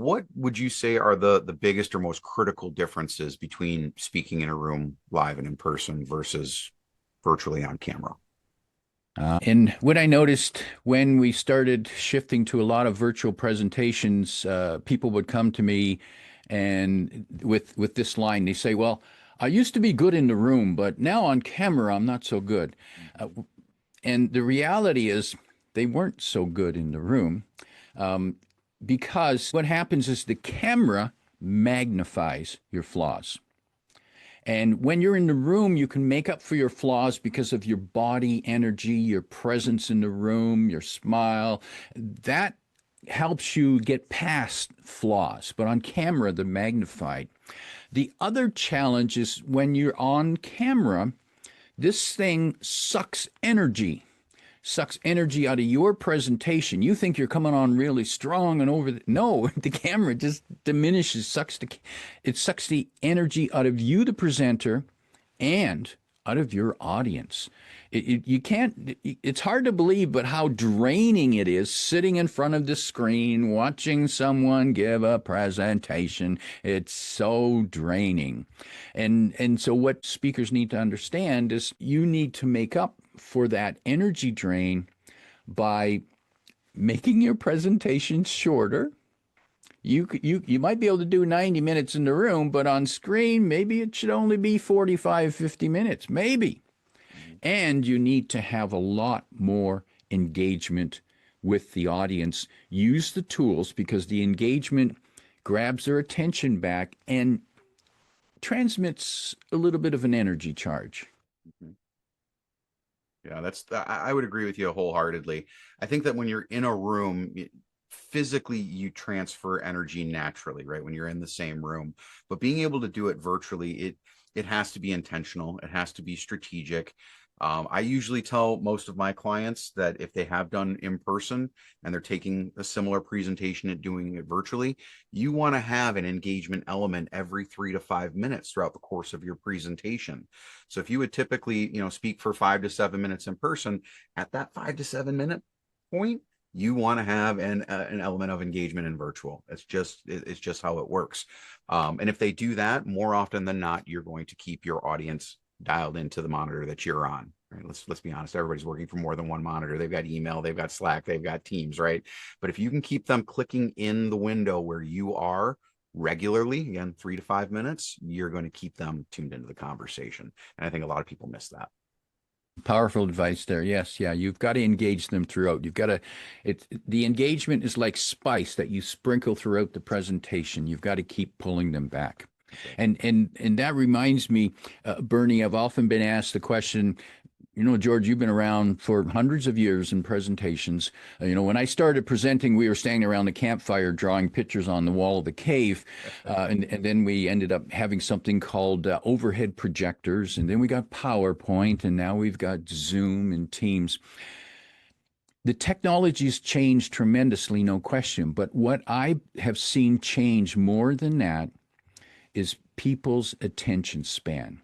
what would you say are the biggest or most critical differences between speaking in a room live and in person versus virtually on camera? And what I noticed when we started shifting to a lot of virtual presentations, people would come to me and with this line, they say, "Well, I used to be good in the room, but now on camera, I'm not so good." Uh, and the reality is, they weren't so good in the room um, because what happens is the camera magnifies your flaws. And when you're in the room, you can make up for your flaws because of your body energy, your presence in the room, your smile. That helps you get past flaws. But on camera, they're magnified. The other challenge is when you're on camera, this thing sucks energy out of your presentation. You think you're coming on really strong and over no, the camera just diminishes, it sucks the energy out of you, the presenter, and out of your audience. You can't, it's hard to believe, but how draining it is sitting in front of the screen, watching someone give a presentation. It's so draining. And so what speakers need to understand is you need to make up for that energy drain by making your presentations shorter. You might be able to do 90 minutes in the room, but on screen, maybe it should only be 45, 50 minutes, maybe. And you need to have a lot more engagement with the audience. Use the tools because the engagement grabs their attention back and transmits a little bit of an energy charge. Mhm. Yeah, I would agree with you wholeheartedly. I think that when you're in a room, physically you transfer energy naturally, right? When you're in the same room, but being able to do it virtually, it has to be intentional. It has to be strategic. I usually tell most of my clients that if they have done in person and they're taking a similar presentation and doing it virtually, you want to have an engagement element every 3 to 5 minutes throughout the course of your presentation. So if you would typically, speak for 5 to 7 minutes in person, at that 5 to 7 minute point, you want to have an element of engagement in virtual. It's just how it works. And if they do that, more often than not, you're going to keep your audience dialed into the monitor that you're on. Right? Let's be honest. Everybody's working from more than one monitor. They've got email, they've got Slack, they've got Teams, right? But if you can keep them clicking in the window where you are regularly, again, 3 to 5 minutes, you're going to keep them tuned into the conversation. And I think a lot of people miss that. Powerful advice there. Yes, yeah. You've got to engage them throughout. You've got to, the engagement is like spice that you sprinkle throughout the presentation. You've got to keep pulling them back. And that reminds me, Bernie, I've often been asked the question, George, you've been around for hundreds of years in presentations. When I started presenting, we were standing around the campfire drawing pictures on the wall of the cave. And then we ended up having something called overhead projectors. And then we got PowerPoint. And now we've got Zoom and Teams. The technology's changed tremendously, no question. But what I have seen change more than that is people's attention span.